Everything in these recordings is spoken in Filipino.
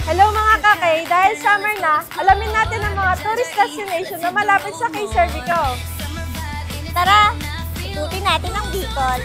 Hello mga kakay! Dahil summer na, alamin natin ang mga tourist destination na malapit sa K Cervico. Tara, ikutin natin ang Bicol.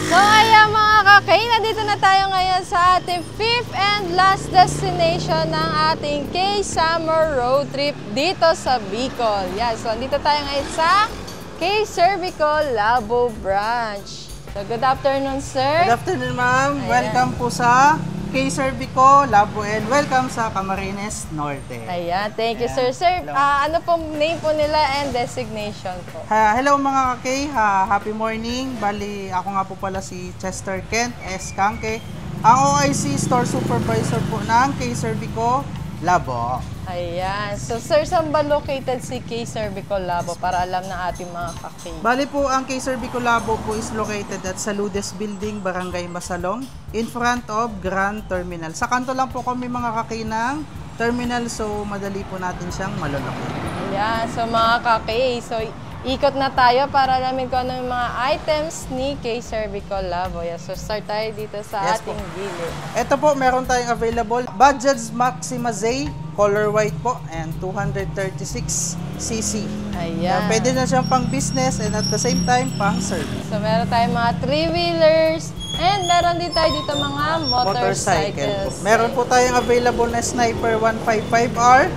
So ayan mga kakay, nandito na tayo ngayon sa ating 5th and last destination ng ating K-Summer Road Trip dito sa Bicol. Yan, so nandito tayo ngayon sa K Cervico Labo Branch. So good afternoon, sir. Good afternoon, ma'am. Welcome po sa K Cervico Labo and welcome sa Camarines Norte. Ayan, thank you, sir. Sir, ano pong name po nila and designation po? Hello mga kakay, happy morning. Bali, ako nga po pala si Chester Kent S. Kangke, ang OIC Store Supervisor po ng K Cervico Labo. Ayan. So, sir, saan ba located si K Cervico Labo para alam ng ating mga kakay? Bali po, ang K Cervico Labo po is located at Saludes Building, Barangay Masalong, in front of Grand Terminal. Sa kanto lang po kami mga kakay ng terminal, so madali po natin siyang malolocate. Ayan. So, mga kakay, so ikot na tayo para alamin ko ano yung mga items ni K Cervico Labo. Yes, so, start tayo dito sa ating gilid. Ito po, meron tayong available. Bajaj Maxima Z, color white po, and 236cc. Ayan. Pwede na siyang pang business and at the same time, pang service. So, meron tayong mga 3-wheelers and meron din tayo dito mga motorcycles. Meron po tayong available na Sniper 155R,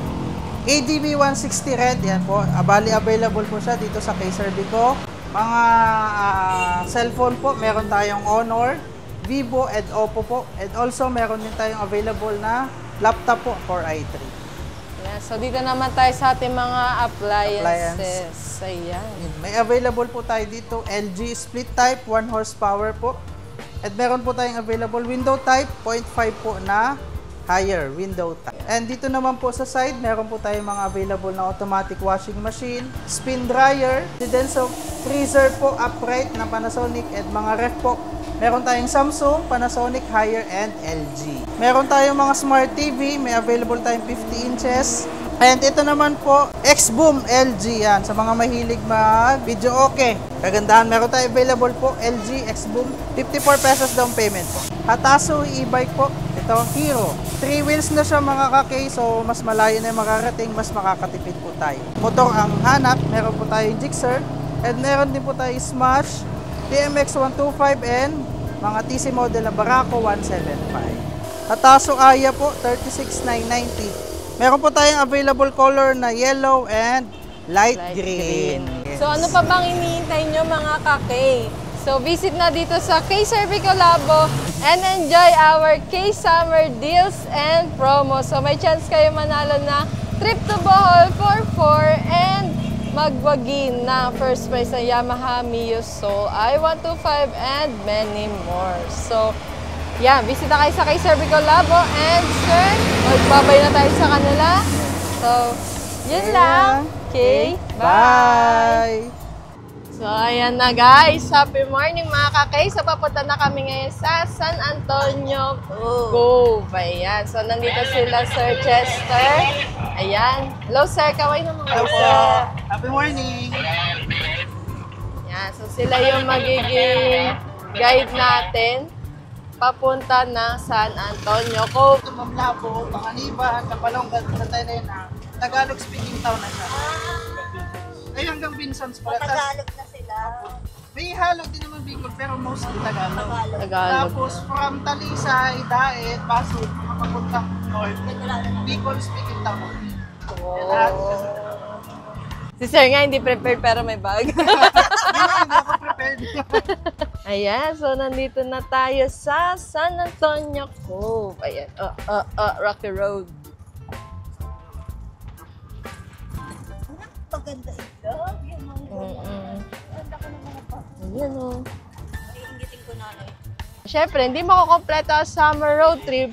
ADB 160 red, yan po. Bali, available po siya dito sa K Cervico. Mga cellphone po, meron tayong Honor, Vivo, and Oppo po. And also, meron din tayong available na laptop po for i3. Yeah, so dito naman tayo sa ating mga appliances. Ayan. May available po tayo dito, LG split type, 1 horsepower po. At meron po tayong available window type, 0.5 po na higher window type. And dito naman po sa side, meron po tayong mga available na automatic washing machine, spin dryer, then so freezer po upright na Panasonic, at mga ref po. Meron tayong Samsung, Panasonic, Haier, and LG. Meron tayong mga smart TV, may available tayong 50 inches. And ito naman po, X-Boom LG yan. Sa mga mahilig mag-video okay. Kagandahan, meron tayong available po, LG X-Boom. 54 pesos down payment po. Hatasu e-bike po, ito, Hero. 3 wheels na siya mga kakay, so mas malayo na yung makarating, mas makakatipid po tayo. Motor ang hanap, meron po tayong Gixxer. And meron din po tayong Smash, TMX 125, and mga TC model na Barako 175. Hatasu Aya po, 36,990. Meron po tayong available color na yellow and light green. Yes. So ano pa bang iniintay nyo mga kakay? So visit na dito sa K Cervico Labo and enjoy our K-Summer deals and promos. So may chance kayo manalo na trip to Bohol for 4 and magwagi na first prize na Yamaha Mio Soul I-125 and many more. So yeah, bisita kayo sa K Cervico Labo and sir, magbabay na tayo sa kanila. So, yun lang. Okay, bye! So, ayan na guys. Happy morning mga kakay. So, papunta na kami ngayon sa San Antonio Cove. Ayan. So, nandito sila Sir Chester. Ayan. Hello sir, kaway naman. Hello po. Happy morning! Ayan. So, sila yung magiging guide natin papunta ng San Antonio Cove. Ma'am Labo, Panganiban, Kapalongan, sa tayo na yun Tagalog speaking town na siya. Ay, hanggang Vincent's pala. Tagalog na sila. May halog din naman Bicol, pero mostly Tagalog. Tagalog. Tapos from Talisay, Daet, Pasig, papunta north, Bicol speaking town. Oh. Si sir nga hindi prepared pero may bag. Hindi ako prepared. Ayan, so nandito na tayo sa San Antonio Cove. Ayan, Rocky Road. Paganda ito. Yan ang ganda ko ng mga pa. Ayan o. Iingitin ko na lang. Siyempre, hindi makukompleto ang summer road trip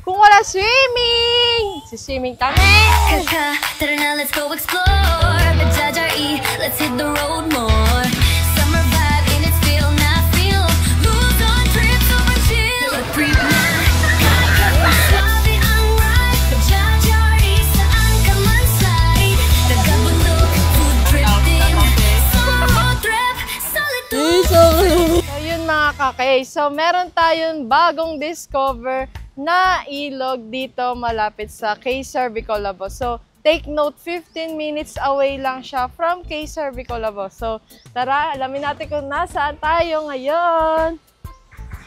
kung wala swimming! Swimming kami! Kaka, tara na, let's go explore. Bajaj RE, let's hit the road more. Summer vibe and it's feel not feel mga kakay. So, meron tayong bagong discover na ilog dito malapit sa K. cervicolabo. So, take note, 15 minutes away lang siya from K. cervicolabo. So, tara, alamin natin kung nasaan tayo ngayon.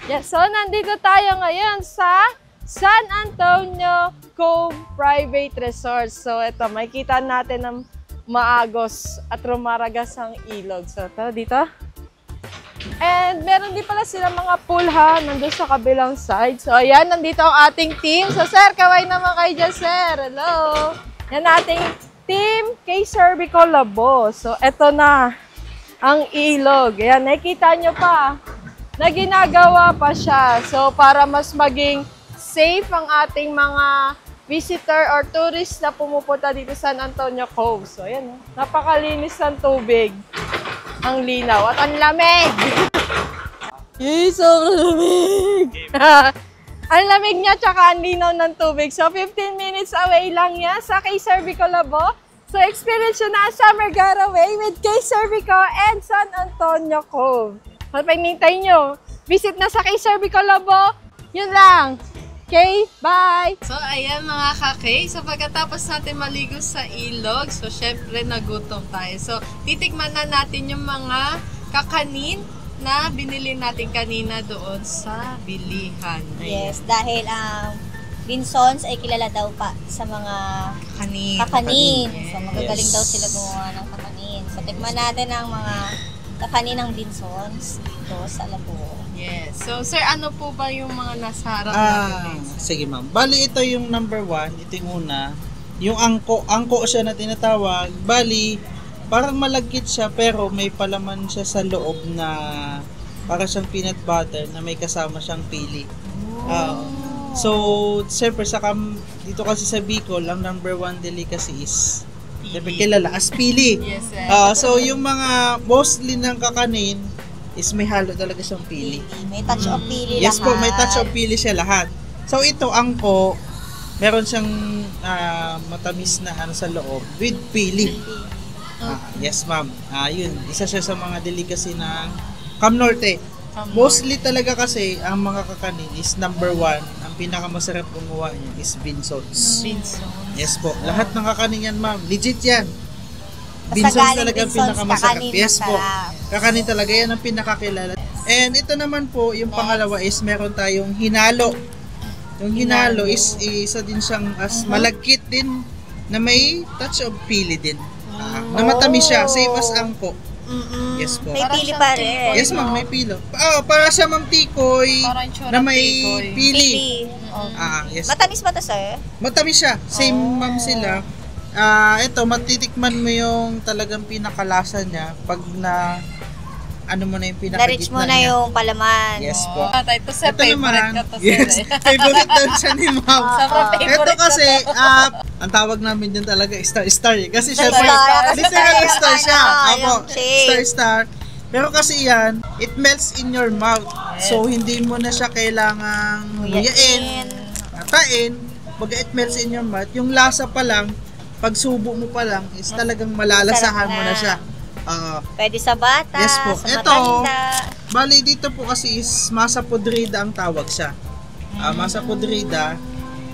Yes, so nandito tayo ngayon sa San Antonio Cove Private Resort. So, ito, makikita natin ang maagos at rumaragas ang ilog. So, ito, dito. And meron din pala sila mga pool ha, nandun sa kabilang side. So, ayan, nandito ang ating team. So, sir, kaway naman kayo dyan, sir. Hello! Yan ating team K. cervicolabo. So, eto na ang ilog. Ayan, nakikita nyo pa na ginagawa pa siya. So, para mas maging safe ang ating mga visitor or tourist na pumupunta dito sa San Antonio Cove. So, ayan, napakalinis ng tubig. Ang linaw at ang lamig. Yay, sobrang lamig. Ang lamig niya tsaka ang linaw ng tubig. So, 15 minutes away lang yan sa K. cervicolabo. So, experience yun na summer getaway with K. cervico and San Antonio Cove. So, pagnintay nyo, visit na sa K. cervicolabo. Yun lang. Okay, bye! So, ayan mga kakay. So, pagkatapos natin maligo sa ilog, so, syempre, nagutom tayo. So, titikman na natin yung mga kakanin na binili natin kanina doon sa bilihan. Ayan. Yes, dahil ang Binsons ay kilala daw pa sa mga kakanin. Yes. So, magagaling daw sila gumawa ng kakanin. So, tikman natin ang mga kakanin ng Binsons dito sa Labo. Yes. So, sir, ano po ba yung mga nasa harap natin? Sige ma'am. Bali, ito yung number 1. Ito yung una. Yung angko siya na tinatawag. Bali, parang malagkit siya pero may palaman siya sa loob na para siyang peanut butter na may kasama siyang pili. So, siyempre, dito kasi sa Bicol, ang number 1 delicacy is siyempre kilala as pili. Yes, sir. So, yung mga mostly ng kakanin is may halo talaga siyang pili. May touch of pili Yes lahat. po, may touch of pili siya lahat. So ito, angko, meron siyang matamis na ano sa loob with pili. Yes ma'am. Yun, isa siya sa mga delicacy ng Cam Norte. Mostly talaga kasi ang mga kakanin is number 1, ang pinakamasarap gumawa niya is Binsons. Yes po, lahat ng kakanin yan ma'am, legit yan. Binsons talaga ang pinakamasarap. Yes po. Kakanin talaga yan ang pinakakilala. And ito naman po, yung pangalawa is meron tayong hinalo. Yung hinalo is isa din siyang as malagkit din na may touch of pili din. Na matamis siya, same as angko. Yes po. May pili pa rin. Yes ma'am, may pilo. Para siya ma'am tikoy na may pili. Yes. Matamis ba ito, sir? Matamis siya. Same ma'am sila. Ito, matitikman mo yung talagang pinakalasa niya pag na ano mo na yung pinakagitna Na-reach mo na yung palaman. Yes po. Ito sa favorite ko to, sir. Yes, favorite daw siya ni ma'am. Sobrang Ito favorite kasi, ang tawag namin dyan talaga star eh. Kasi siya, Star. literal star siya. Ano, Apo, yung shape. star. Pero kasi yan, it melts in your mouth. So, hindi mo na siya kailangang nguyain, katain. Pag it melts in your mouth, yung lasa pa lang, pag subo mo pa lang, is talagang malalasahan mo na siya. Pwede sa bata, Yes po. sa Ito, matanda. bali dito po kasi is masa podrida ang tawag siya. Masa podrida.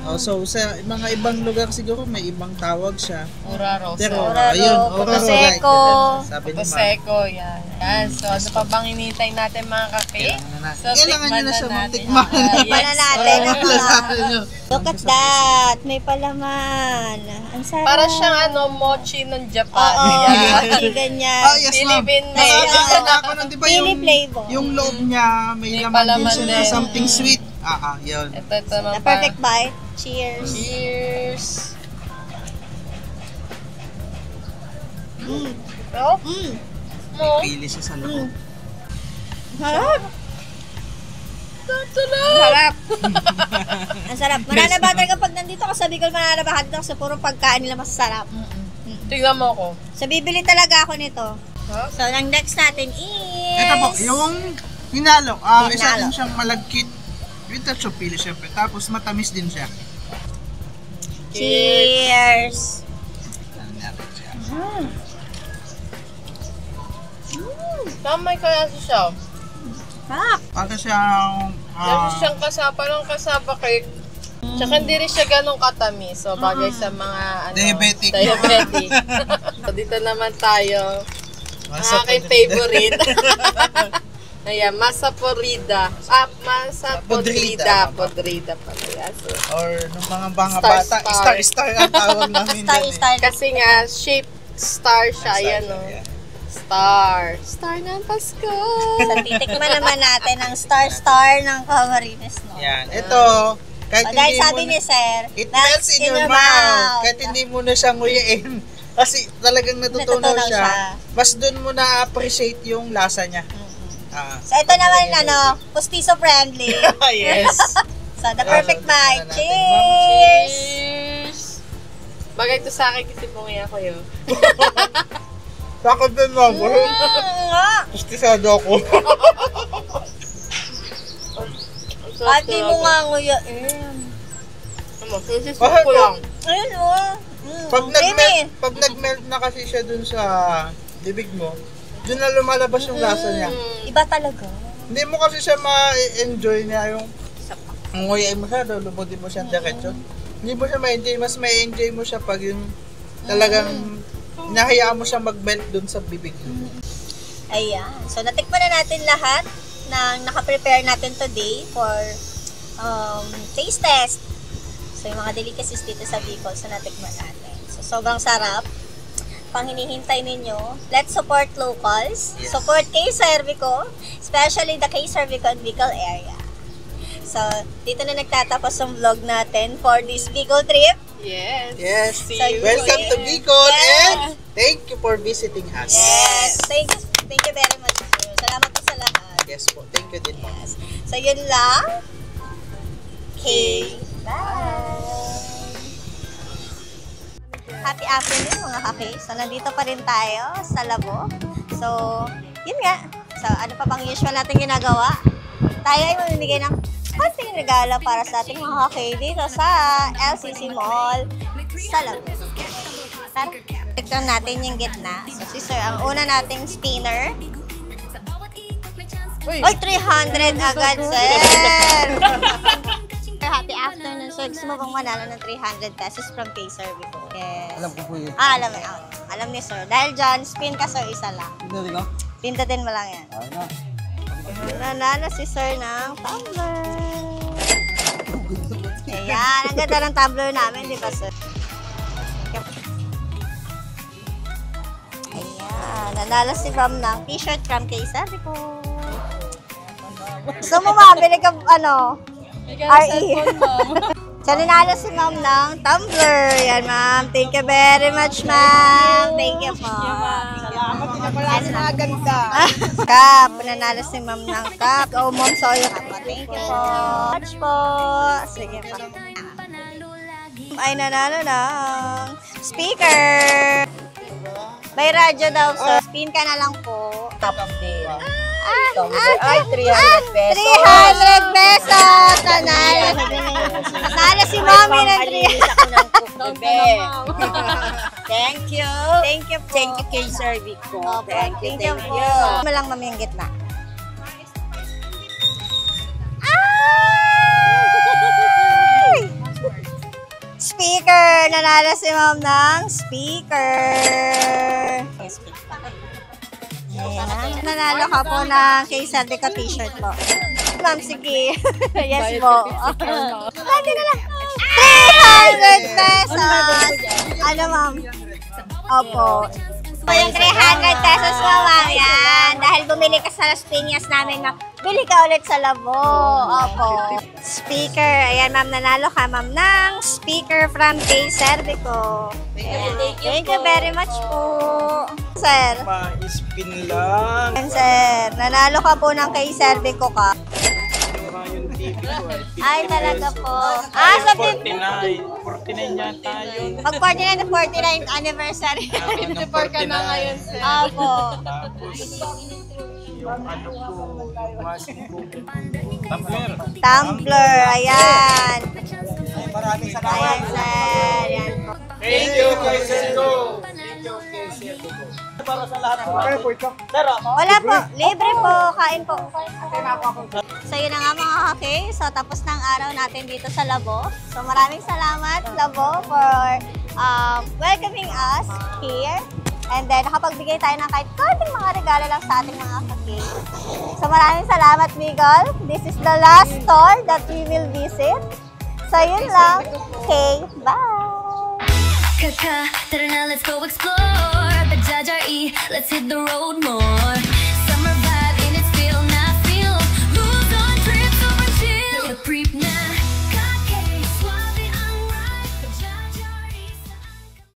So sa mga ibang lugar siguro may ibang tawag siya. Uraro. Pero Oraro, ayun, Potoseko. sabi ni ma'am. Potoseko, yan. Yan. So, ano pa bang hinihintay natin mga kakay? So, Kailangan nyo na siya natin. matikman. Tikman na natin. Sabi nyo. Look at that. May palaman. Ang sarap. Para siyang mochi ng Japan. Oo, Yan. ganyan. Yes ma'am. Philippine Nakakita ako nun, di ba Pili yung, flavor. yung loob niya, may laman din palaman siya na din. something sweet. Yun. Ito naman The perfect bite. Cheers. Cheers! Oh? Mo? Pili siya sa loob. Sarap. Sarap! Ang sarap. Mananaba talaga pag nandito ka sa Bicol, mananaba ka dito sa puro pagkain nila masarap. Tingnan mo ko. So, bibili talaga ako nito. Huh? So, ang next natin is... Ito po, yung hinalo. Isa Hinalo. din siyang malagkit. With touch of pili syempre. Tapos matamis din siya. Cheers! Tamay kaya siya. Para siyang... Meron siyang kasapa cake. Tsaka hindi rin siya ganong katamis. So, bagay sa mga Diabetic. Diabetic. So, dito naman tayo. Ang aking favorite. Ayan, masa podrida. Masa podrida. Podrida pala yan. So, or nung mga bata, Star. star ang tawag namin dyan. Star. kasi nga, shape star siya. Ayan, no? Star. Star ng Pasko. So, titikman naman natin ang star ng Camarines, no? Yan. Ito, kahit Dahil hindi sabi mo ni Sir, it melts in your mouth. Kahit hindi mo na siya nguyain. Kasi talagang natutunaw Natutunaw siya. siya. Mas doon mo na-appreciate yung lasa niya. So, ito naman, pustiso friendly. Yes. So, the perfect bite. natin. Cheers! Cheers! Bagay to sa akin kasi pungi ako yun. Bakit din mo? Pustisado ako. At di mo nga nguyain. Sisisip ko lang. Ayun, oh. Pag nag-melt na kasi siya dun sa bibig mo, dun na lumalabas yung lasa niya. Iba talaga. Hindi mo kasi siya ma-enjoy niya yung nguyain mo siya, lubodin mo siya diretso. Hindi mo siya ma-enjoy, mas ma-enjoy mo siya pag yung talagang nahayaan mo siya mag-melt dun sa bibig mo. Ayan. So, natikman na natin lahat ng nakaprepare natin today for taste test. So, yung mga delicacies dito sa Bicol, so natikman natin. So, sobrang sarap. Pang hinihintay ninyo, let's support locals. Yes. Support K-Cervico, especially the K-Cervico and Bicol area. So, dito na nagtatapos ang vlog natin for this Bicol trip. Yes. Yes. See So, you. Welcome to Bicol Yes. and thank you for visiting us. Yes! Thank you very much, sir. Salamat po sa lahat. Yes po. Thank you din po. Yes. So, yun lang. Okay. Bye! Happy afternoon mga kaki. So, nandito pa rin tayo sa labo. So, yun nga. So, ano pa bang usual natin ginagawa? Tayo ay mamimigay ng konting regalo para sa ating mga kaki dito sa LCC Mall sa labo. Tignan natin yung gitna. So, si Sir, ang una nating spinner. Oy, 300 agad, Sir! Happy afternoon, sir. Gusto mo bang manalo ng 300 pesos from K-Cervico? Yes. Alam ko po yun. Alam mo. Alam ni sir. Dahil dyan, spin ka, sir, isa lang. Hindi ko? Pindutin mo lang yan. Nanalo si sir ng tumbler. Ayan. Ang ganda ng tumbler namin, di ba, sir? Ayan. Nanalo si Ram ng t-shirt from K-Cervico. Gusto mo mabili ka, RE. So, nanalo si ma'am ng tumbler. Yan, ma'am. Thank you very much, ma'am. Thank you po. Salamat na pala sa mga ganda. Cup. Nanalo si ma'am ng cup. Oh, ma'am, sorry ka po. Thank you po. Much po. Sige pa. Ay, nanalo ng speaker. May radyo daw, sir. Spin ka na lang po. Top din. Ay, 300 pesos. 300 pesos! Nanalo. Nanalo si Mommy ng 300. Thank you. Thank you po. Thank you kay Cervico. Opo, Thank you. po. Ano lang, Mami, yung gitna. Ay! Speaker! Nanalo si Mom ng speaker. Ayan. Nanalo ka po ng K-Cervico t-shirt po. Ma'am, sige. Yes po. Pwede na lang. 300 pesos! Ano, ma'am? Opo. So, yung 300 pesos mo, ma'am, yan. Dahil bumili ka sa Las Piñas namin, ma'am, bili ka ulit sa Labo. Opo. Speaker. Ayan, ma'am, nanalo ka, ma'am, ng speaker from K-Cervico. Thank you very much po. Sir. Ma-spin lang. Ayan, sir. Nanalo ka po ng K-Cervico ka. Ay, talaga po. Sa 49 yata yun. Pag 49 to 49th anniversary. 54 ka na ngayon, sir. Opo. Tapos, yung ano po, tumbler. Tumbler, ayan. Maraming Ayan, sir. Ayan po. Thank you, kay Cervico. Thank you, kay Cervico. Wala po. Libre po. Kain po. So yun na nga mga kake. So tapos na ang araw natin dito sa Labo. So maraming salamat Labo for welcoming us here. And then nakapagbigay tayo ng kahit konting mga regalo lang sa ating mga kake. So maraming salamat Miguel. This is the last store that we will visit. So yun lang. Okay, bye! Kaka, tara na, let's go explore. Bajaj RE, let's hit the road more.